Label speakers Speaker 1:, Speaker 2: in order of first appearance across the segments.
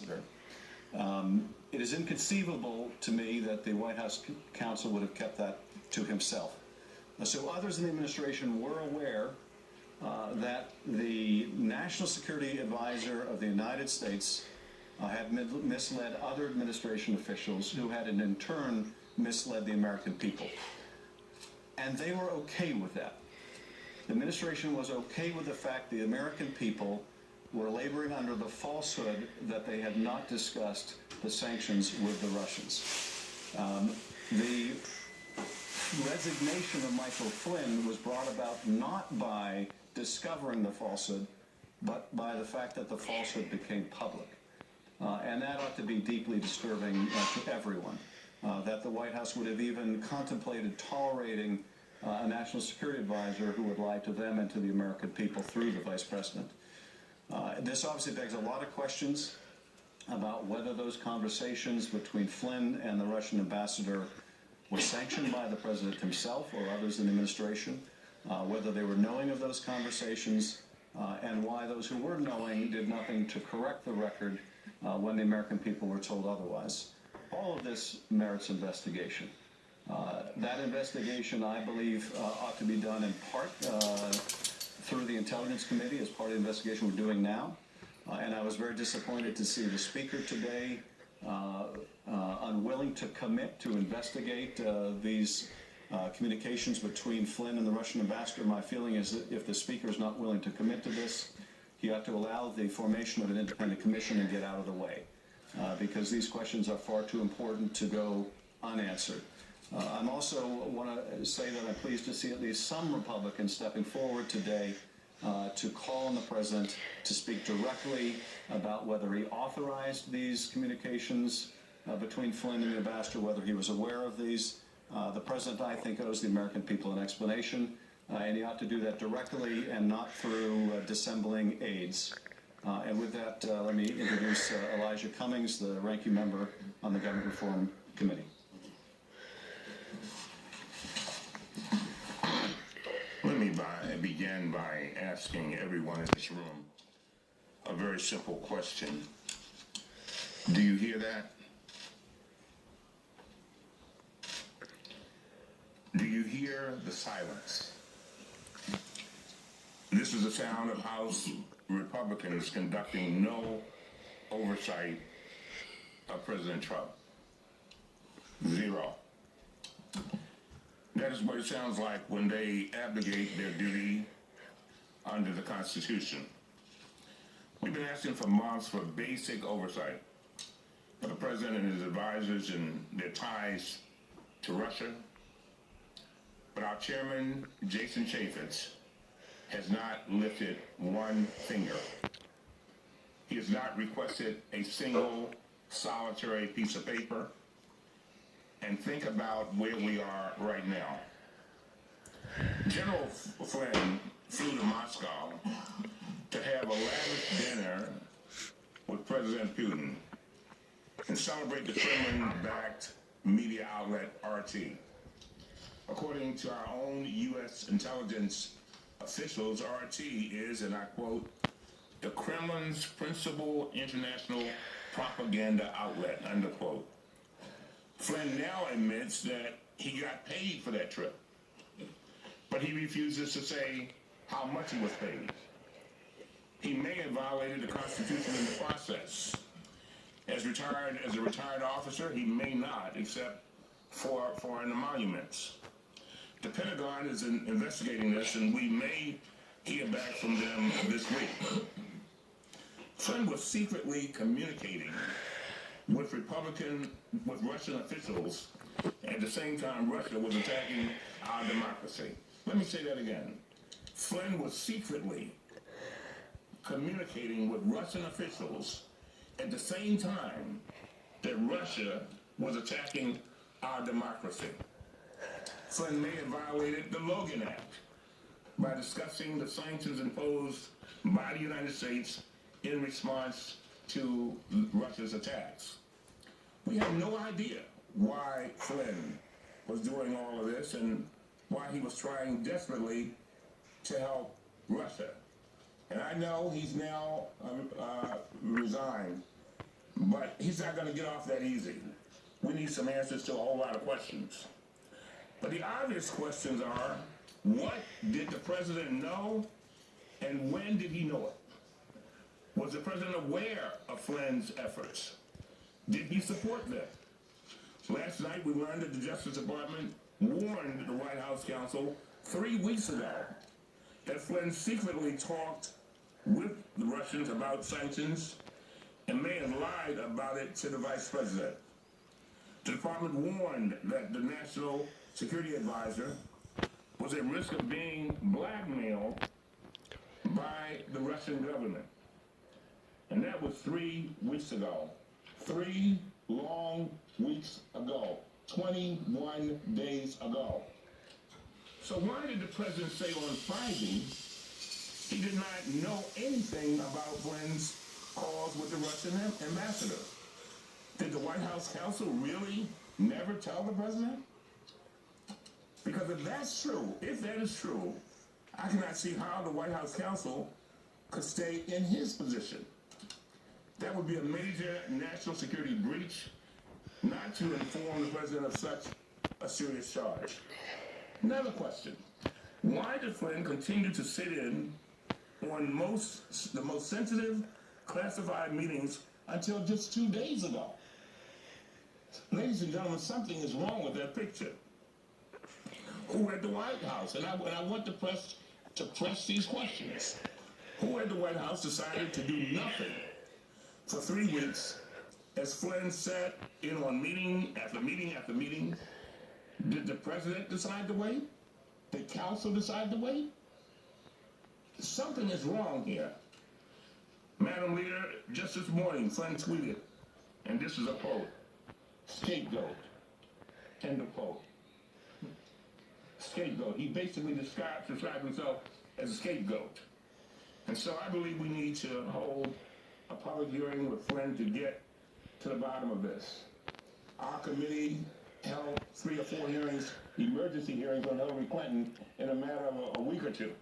Speaker 1: ambassador. It is inconceivable to me that the White House counsel would have kept that to himself. So others in the administration were aware that the National Security Advisor of the United States had misled other administration officials who had in turn misled the American people. And they were okay with that. The administration was okay with the fact the American people were laboring under the falsehood that they had not discussed the sanctions with the Russians. The resignation of Michael Flynn was brought about not by discovering the falsehood, but by the fact that the falsehood became public. And that ought to be deeply disturbing to everyone, that the White House would have even contemplated tolerating a national security advisor who would lie to them and to the American people through the vice president. This obviously begs a lot of questions about whether those conversations between Flynn and the Russian ambassador were sanctioned by the president himself or others in the administration, whether they were knowing of those conversations, and why those who were knowing did nothing to correct the record when the American people were told otherwise. All of this merits investigation. That investigation, I believe, ought to be done in part through the Intelligence Committee as part of the investigation we're doing now. And I was very disappointed to see the Speaker today unwilling to commit to investigate these communications between Flynn and the Russian ambassador. My feeling is that if the Speaker is not willing to commit to this, he ought to allow the formation of an independent commission and get out of the way, because these questions are far too important to go unanswered. I'm also want to say that I'm pleased to see at least some Republicans stepping forward today to call on the president to speak directly about whether he authorized these communications between Flynn and the ambassador, whether he was aware of these. The president, I think, owes the American people an explanation, and he ought to do that directly and not through dissembling aides. And with that, let me introduce Elijah Cummings, the ranking member on the Government Reform Committee.
Speaker 2: Let me begin by asking everyone in this room a very simple question. Do you hear that? Do you hear the silence? This is the sound of House Republicans conducting no oversight of President Trump. Zero. That is what it sounds like when they abdicate their duty under the Constitution. We've been asking for months for basic oversight of the president and his advisors and their ties to Russia. But our chairman, Jason Chaffetz, has not lifted one finger. He has not requested a single solitary piece of paper. And think about where we are right now. General Flynn flew to Moscow to have a lavish dinner with President Putin and celebrate the Kremlin-backed media outlet RT. According to our own U.S. intelligence officials, RT is, and I quote, the Kremlin's principal international propaganda outlet, unquote. Flynn now admits that he got paid for that trip, but he refuses to say how much he was paid. He may have violated the Constitution in the process. As a retired officer, he may not, except for foreign emoluments. The Pentagon is investigating this, and we may hear back from them this week. Flynn was secretly communicating with Russian officials. At the same time, Russia was attacking our democracy. Let me say that again. Flynn was secretly communicating with Russian officials at the same time that Russia was attacking our democracy. Flynn may have violated the Logan Act by discussing the sanctions imposed by the United States in response to Russia's attacks. We have no idea why Flynn was doing all of this and why he was trying desperately to help Russia. And I know he's now resigned, But he's not going to get off that easy. We need some answers to a whole lot of questions. But the obvious questions are, what did the president know, and when did he know it? Was the president aware of Flynn's efforts? Did he support them? Last night we learned that the Justice Department warned the White House counsel 3 weeks ago that Flynn secretly talked with the Russians about sanctions and may have lied about it to the vice president. The department warned that the National Security Advisor was at risk of being blackmailed by the Russian government. And that was 3 weeks ago. 3 long weeks ago. 21 days ago. So why did the president say on Friday he did not know anything about Flynn's calls with the Russian ambassador? Did the White House counsel really never tell the president? Because if that's true, if that is true, I cannot see how the White House counsel could stay in his position. That would be a major national security breach not to inform the president of such a serious charge. Another question. Why did Flynn continue to sit in on the most sensitive classified meetings until just 2 days ago? Ladies and gentlemen, something is wrong with that picture. Who at the White House? And I want the press to press these questions. Who at the White House decided to do nothing for 3 weeks as Flynn sat in on meeting after meeting after meeting? Did the president decide to wait? Did counsel decide to wait? Something is wrong here. Madam Leader, just this morning, Flynn tweeted, and this is a quote, "Scapegoat." End of quote. Scapegoat. He basically described himself as a scapegoat. And so I believe we need to hold a public hearing with Flynn to get to the bottom of this. Our committee held 3 or 4 hearings, emergency hearings on Hillary Clinton in a matter of a week or two.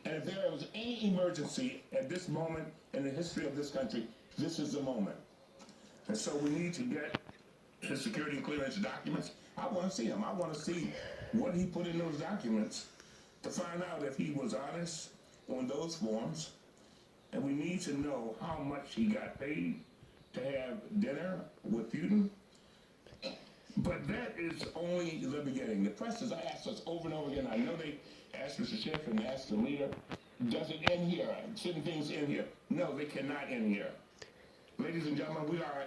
Speaker 2: And if there was any emergency at this moment in the history of this country, this is the moment. And so we need to get his security and clearance documents. I want to see them. I want to see what he put in those documents to find out if he was honest on those forms. And we need to know how much he got paid to have dinner with Putin. But that is only the beginning. The press has asked us over and over again. I know they asked Mr. Schiff and asked the leader, does it end here? Shouldn't things end here? No, they cannot end here. Ladies and gentlemen, we are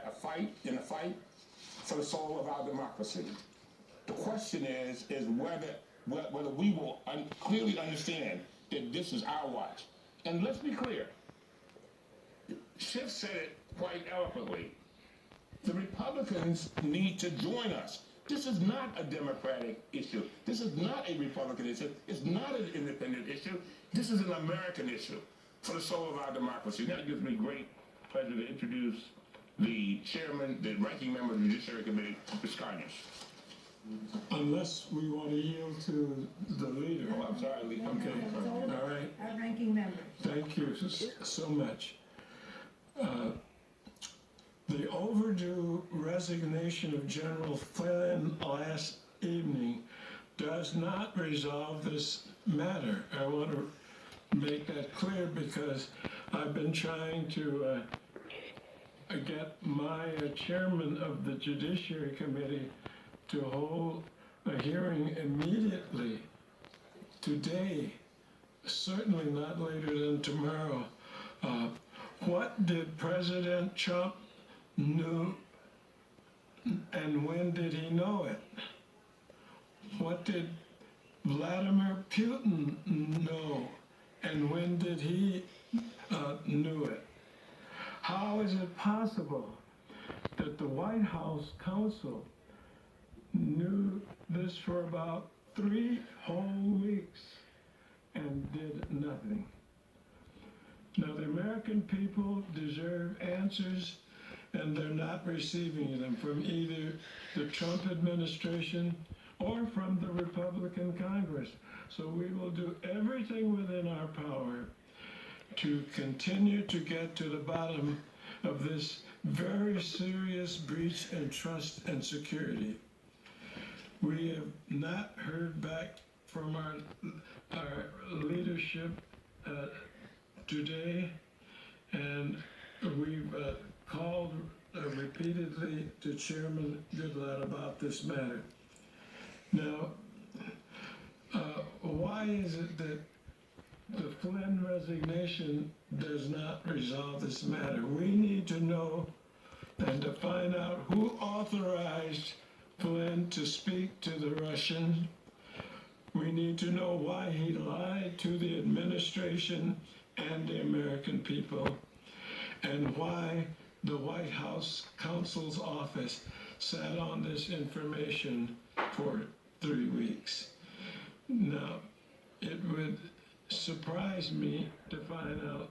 Speaker 2: in a fight for the soul of our democracy. The question is whether we will clearly understand that this is our watch. And let's be clear. Schiff said it quite eloquently. The Republicans need to join us. This is not a Democratic issue. This is not a Republican issue. It's not an independent issue. This is an American issue for the soul of our democracy. That gives me great pleasure to introduce the chairman, the ranking member of the Judiciary Committee, Ms. Carnish.
Speaker 3: Unless we want to yield to the leader.
Speaker 2: Oh, I'm sorry, Lee. Okay.
Speaker 3: All right.
Speaker 4: Our ranking member.
Speaker 3: Thank you so much. The overdue resignation of General Flynn last evening does not resolve this matter. I want to make that clear because I've been trying to get my chairman of the Judiciary Committee to hold a hearing immediately today, certainly not later than tomorrow. What did President Trump know, and when did he know it? What did Vladimir Putin know, and when did he knew it? How is it possible that the White House counsel knew this for about 3 whole weeks and did nothing? Now, the American people deserve answers, and they're not receiving them from either the Trump administration or from the Republican Congress. So we will do everything within our power to continue to get to the bottom of this very serious breach in trust and security. We have not heard back from our leadership today, and we've called repeatedly to Chairman Goodlatte about this matter. Now, why is it that the Flynn resignation does not resolve this matter? We need to know and to find out who authorized Flynn to speak to the Russians. We need to know why he lied to the administration and the American people, and why the White House counsel's office sat on this information for 3 weeks. Now, it would surprise me to find out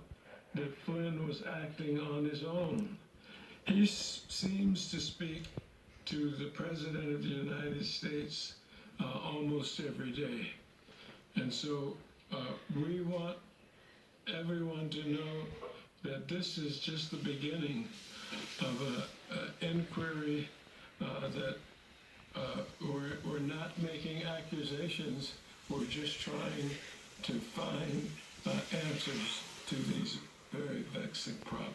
Speaker 3: that Flynn was acting on his own. He seems to speak to the President of the United States almost every day. And so we want everyone to know that this is just the beginning of an inquiry, that we're not making accusations, we're just trying to find answers to these very vexing problems.